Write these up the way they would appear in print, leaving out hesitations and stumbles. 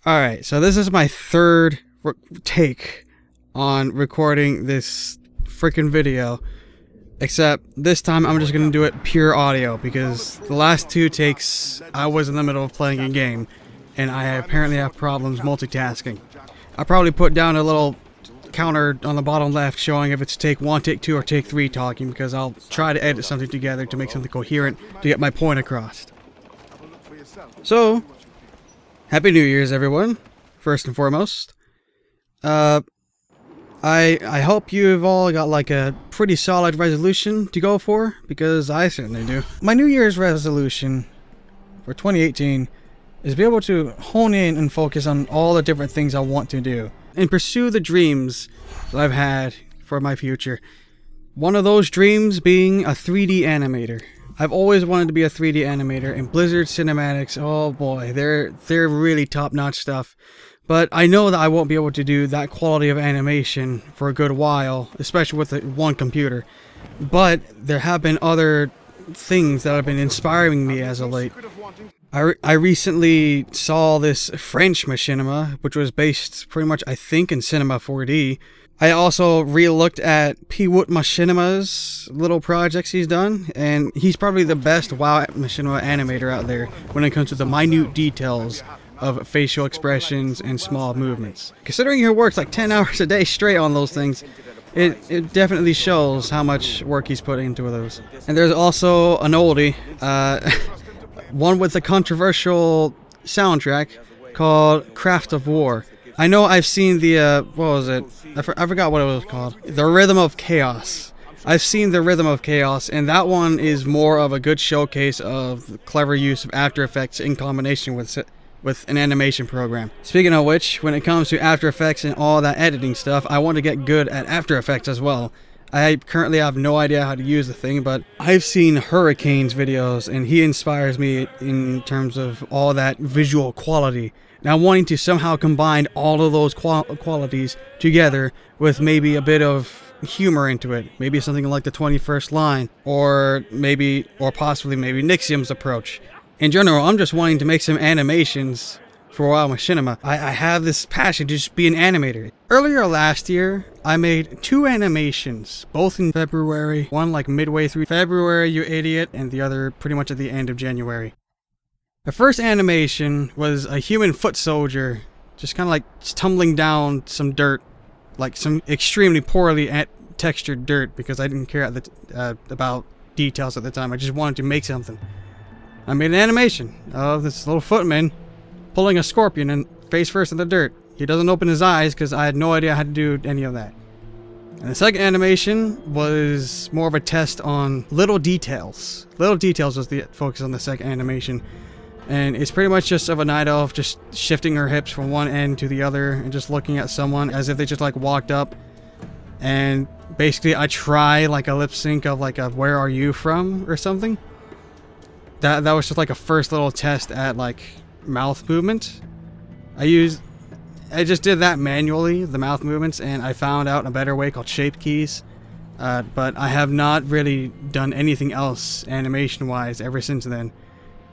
Alright, so this is my third take on recording this freaking video. Except this time I'm just going to do it pure audio because the last two takes I was in the middle of playing a game and I apparently have problems multitasking. I'll probably put down a little counter on the bottom left showing if it's take 1, take 2, or take 3 talking because I'll try to edit something together to make something coherent to get my point across. So, Happy New Year's everyone, first and foremost. I hope you've all got like a pretty solid resolution to go for, because I certainly do. My New Year's resolution for 2018 is to be able to hone in and focus on all the different things I want to do and pursue the dreams that I've had for my future. One of those dreams being a 3D animator. I've always wanted to be a 3D animator, and Blizzard cinematics, oh boy, they're really top-notch stuff. But I know that I won't be able to do that quality of animation for a good while, especially with one computer. But there have been other things that have been inspiring me as of late. I recently saw this French machinima, which was based pretty much, I think, in Cinema 4D. I also re-looked at P-Woot Machinima's little projects he's done, and he's probably the best WoW machinima animator out there when it comes to the minute details of facial expressions and small movements. Considering he works like 10 hours a day straight on those things, it definitely shows how much work he's put into those. And there's also an oldie, one with a controversial soundtrack called Craft of War. I know I've seen the, what was it? I forgot what it was called. The Rhythm of Chaos. I've seen The Rhythm of Chaos, and that one is more of a good showcase of the clever use of After Effects in combination with an animation program. Speaking of which, when it comes to After Effects and all that editing stuff, I want to get good at After Effects as well. I currently have no idea how to use the thing, but I've seen Hurricane's videos, and he inspires me in terms of all that visual quality. Now, wanting to somehow combine all of those qualities together with maybe a bit of humor into it. Maybe something like the 21st line, or possibly Nixium's approach. In general, I'm just wanting to make some animations for WoW Machinima. I have this passion to just be an animator. Earlier last year, I made 2 animations, both in February. One like midway through February, you idiot, and the other pretty much at the end of January. The first animation was a human foot soldier just kind of like tumbling down some dirt, like some extremely poorly textured dirt, because I didn't care about details at the time. I just wanted to make something. I made an animation of this little footman pulling a scorpion and face first in the dirt. He doesn't open his eyes because I had no idea how to do any of that. And the second animation was more of a test on little details. Little details was the focus on the second animation. And it's pretty much just of a night elf just shifting her hips from one end to the other and just looking at someone as if they just like walked up. And basically I try like a lip sync of like a "Where are you from?" or something. That was just like a first little test at like mouth movement. I just did that manually, the mouth movements, and I found out a better way called shape keys. But I have not really done anything else animation wise ever since then.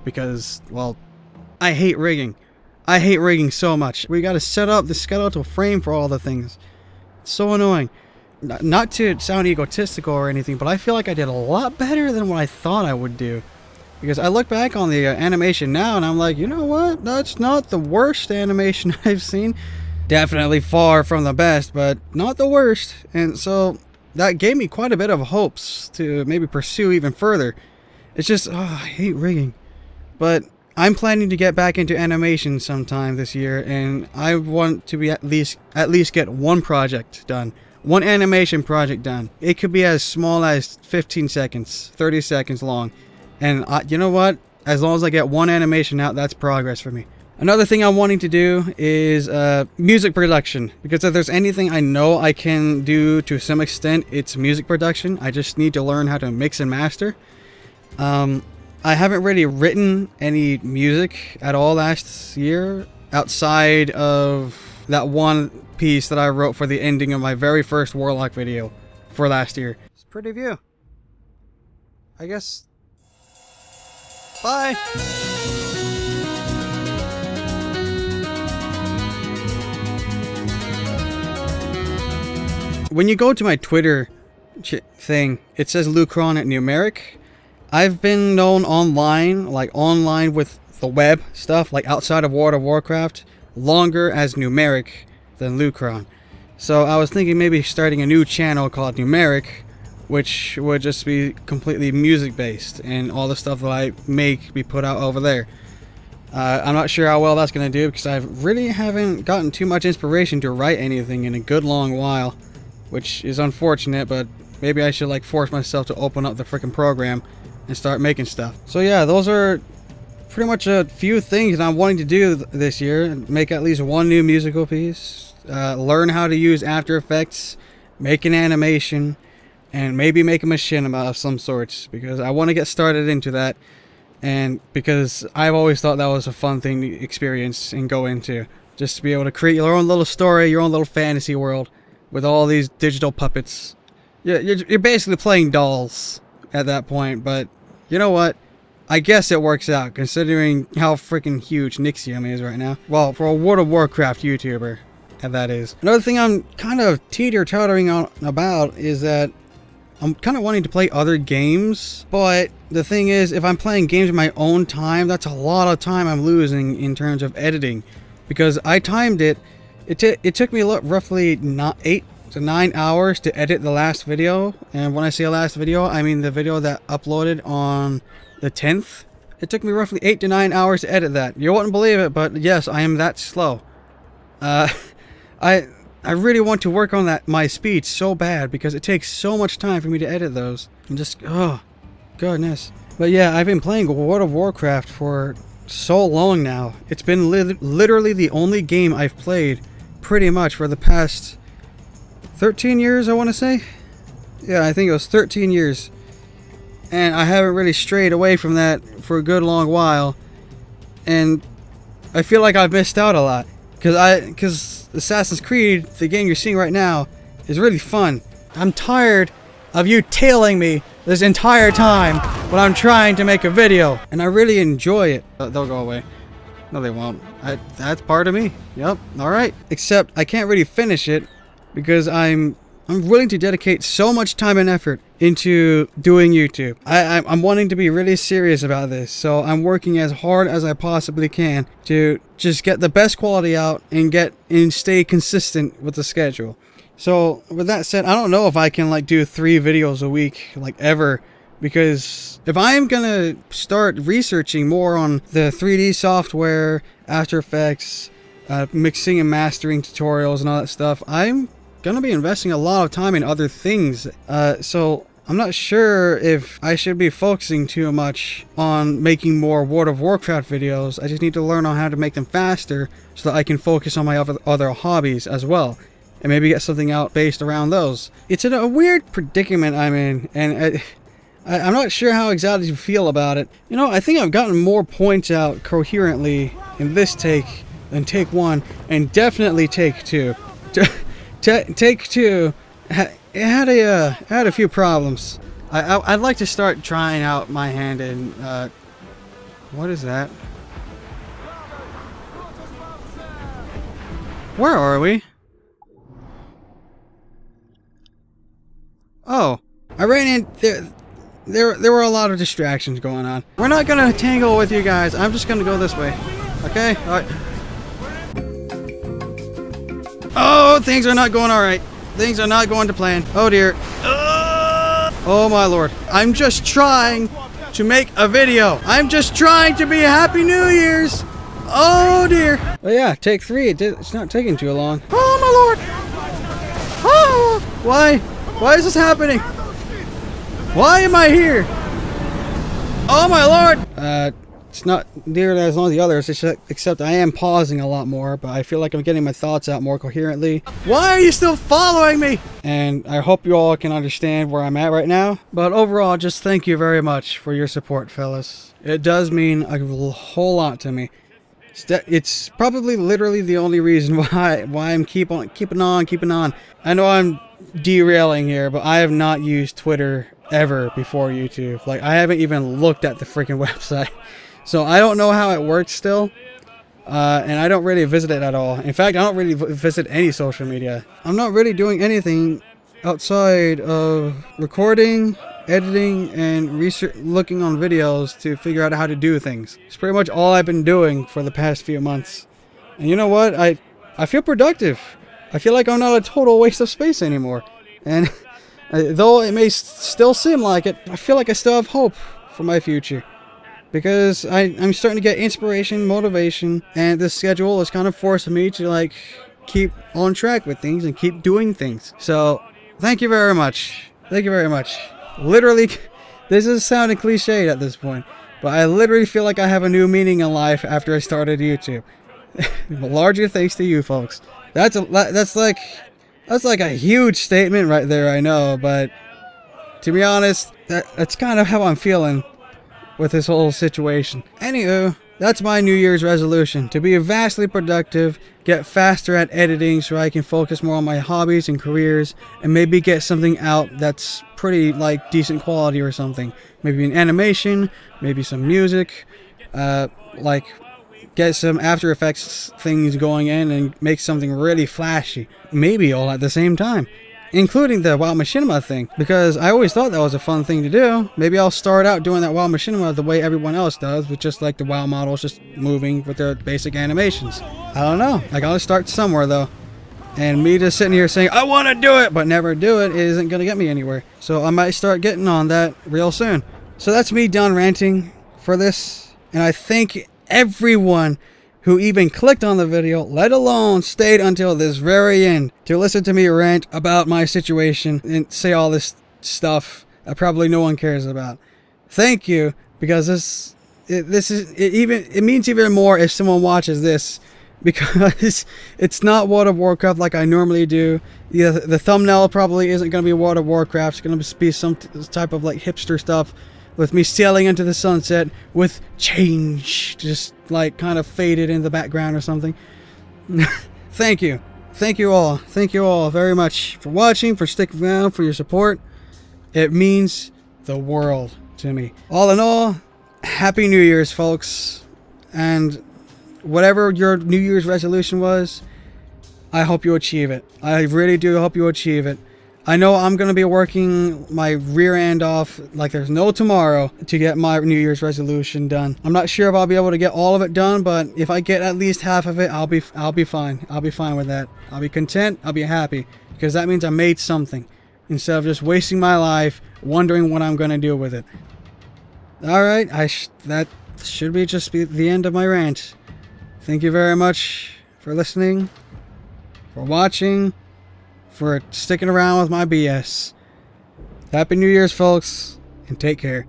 Because, well, I hate rigging. I hate rigging so much. We gotta set up the skeletal frame for all the things. It's so annoying. Not to sound egotistical or anything, but I feel like I did a lot better than what I thought I would do. Because I look back on the animation now and I'm like, you know what? That's not the worst animation I've seen. Definitely far from the best, but not the worst. And so that gave me quite a bit of hopes to maybe pursue even further. It's just, oh, I hate rigging. But I'm planning to get back into animation sometime this year, and I want to be at least get one project done. One animation project done. It could be as small as 15 seconds, 30 seconds long. And you know what? As long as I get one animation out, that's progress for me. Another thing I'm wanting to do is music production. Because if there's anything I know I can do to some extent, it's music production. I just need to learn how to mix and master. I haven't really written any music at all last year outside of that one piece that I wrote for the ending of my very first Warlock video for last year. It's a pretty view. I guess. Bye! when you go to my Twitter thing, it says Lucron at numeric. I've been known online, like online with the web stuff, like outside of World of Warcraft, longer as numeric than Lucron. So I was thinking maybe starting a new channel called Numeric, which would just be completely music based, and all the stuff that I make be put out over there. I'm not sure how well that's going to do, because I really haven't gotten too much inspiration to write anything in a good long while, which is unfortunate, but maybe I should like force myself to open up the freaking program and start making stuff. So yeah, those are pretty much a few things I'm wanting to do this year. Make at least one new musical piece, learn how to use After Effects, make an animation, and maybe make a machinima of some sorts, because I want to get started into that. And because I've always thought that was a fun thing to experience and go into. Just to be able to create your own little story, your own little fantasy world with all these digital puppets. You're basically playing dolls at that point, but you know what? I guess it works out considering how freaking huge Nixium is right now. Well, for a World of Warcraft YouTuber, that is. Another thing I'm kind of teeter-tottering on about is that I'm kind of wanting to play other games, but the thing is, if I'm playing games in my own time, that's a lot of time I'm losing in terms of editing, because I timed it. It took me roughly 8 to 9 hours to edit the last video, and when I say last video, I mean the video that uploaded on the 10th. It took me roughly 8 to 9 hours to edit that. You wouldn't believe it, but yes, I am that slow. I really want to work on my speed so bad, because it takes so much time for me to edit those. And just, oh, goodness. But yeah, I've been playing World of Warcraft for so long now. It's been literally the only game I've played pretty much for the past 13 years, I want to say. Yeah, I think it was 13 years. And I haven't really strayed away from that for a good long while. And I feel like I've missed out a lot. Because Assassin's Creed, the game you're seeing right now, is really fun. I'm tired of you tailing me this entire time when I'm trying to make a video. And I really enjoy it. They'll go away. No, they won't. That's part of me. Yep. Alright. Except I can't really finish it because I'm willing to dedicate so much time and effort into doing YouTube. I'm wanting to be really serious about this, so I'm working as hard as I possibly can to just get the best quality out and stay consistent with the schedule. So with that said, I don't know if I can like do 3 videos a week like ever, because if I'm gonna start researching more on the 3D software, After Effects, mixing and mastering tutorials and all that stuff, I'm gonna be investing a lot of time in other things, so I'm not sure if I should be focusing too much on making more World of Warcraft videos. I just need to learn on how to make them faster so that I can focus on my other hobbies as well, and maybe get something out based around those. It's in a weird predicament I'm in, and I'm not sure how exactly to feel about it. You know, I think I've gotten more points out coherently in this take than take 1, and definitely take 2. Take 2, it had a few problems. I'd like to start trying out my hand in, what is that? Where are we? Oh, I ran in, there were a lot of distractions going on. We're not gonna tangle with you guys, I'm just gonna go this way, okay? Alright. Oh, things are not going alright. Things are not going to plan. Oh dear. Oh my lord. I'm just trying to make a video. I'm just trying to be a Happy New Year's. Oh dear. But yeah, take 3. It's not taking too long. Oh my lord. Oh, why? Why is this happening? Why am I here? Oh my lord. It's not nearly as long as the others, except I am pausing a lot more, but I feel like I'm getting my thoughts out more coherently. Why are you still following me? And I hope you all can understand where I'm at right now. But overall, just thank you very much for your support, fellas. It does mean a whole lot to me. It's probably literally the only reason why I'm keeping on. I know I'm derailing here, but I have not used Twitter ever before YouTube. Like, I haven't even looked at the freaking website. So I don't know how it works still, and I don't really visit it at all. In fact, I don't really visit any social media. I'm not really doing anything outside of recording, editing, and research, looking on videos to figure out how to do things. It's pretty much all I've been doing for the past few months. And you know what? I feel productive. I feel like I'm not a total waste of space anymore. And though it may still seem like it, I feel like I still have hope for my future. Because I'm starting to get inspiration, motivation, and this schedule is kind of forcing me to like keep on track with things and keep doing things. So thank you very much. Thank you very much. Literally, this is sounding cliched at this point, but I literally feel like I have a new meaning in life after I started YouTube. Larger thanks to you folks. That's like a huge statement right there, I know, but to be honest, that's kind of how I'm feeling with this whole situation. Anywho, that's my New Year's resolution, to be vastly productive, get faster at editing so I can focus more on my hobbies and careers, and maybe get something out that's pretty like decent quality or something. Maybe an animation, maybe some music, like get some After Effects things going in and make something really flashy. Maybe all at the same time. Including the WoW Machinima thing, because I always thought that was a fun thing to do. Maybe I'll start out doing that WoW Machinima the way everyone else does, with just like the WoW models just moving with their basic animations. I don't know. I gotta start somewhere though. And me just sitting here saying, I want to do it, but never do it, isn't gonna get me anywhere. So I might start getting on that real soon. So that's me done ranting for this. And I thank everyone who even clicked on the video, let alone stayed until this very end to listen to me rant about my situation and say all this stuff that probably no one cares about. Thank you, because it means even more if someone watches this, because it's not World of Warcraft like I normally do. Yeah, the thumbnail probably isn't going to be World of Warcraft. It's going to be some type of like hipster stuff with me sailing into the sunset with change just like kind of faded in the background or something. Thank you. Thank you all. Thank you all very much for watching, for sticking around, for your support. It means the world to me. All in all, Happy New Year's, folks. And whatever your New Year's resolution was, I hope you achieve it. I really do hope you achieve it. I know I'm going to be working my rear end off like there's no tomorrow to get my New Year's resolution done. I'm not sure if I'll be able to get all of it done, but if I get at least half of it, I'll be fine. I'll be fine with that. I'll be content. I'll be happy, because that means I made something instead of just wasting my life wondering what I'm going to do with it. All right, that should be just the end of my rant. Thank you very much for listening, for watching, for sticking around with my BS. Happy New Year's, folks, and take care.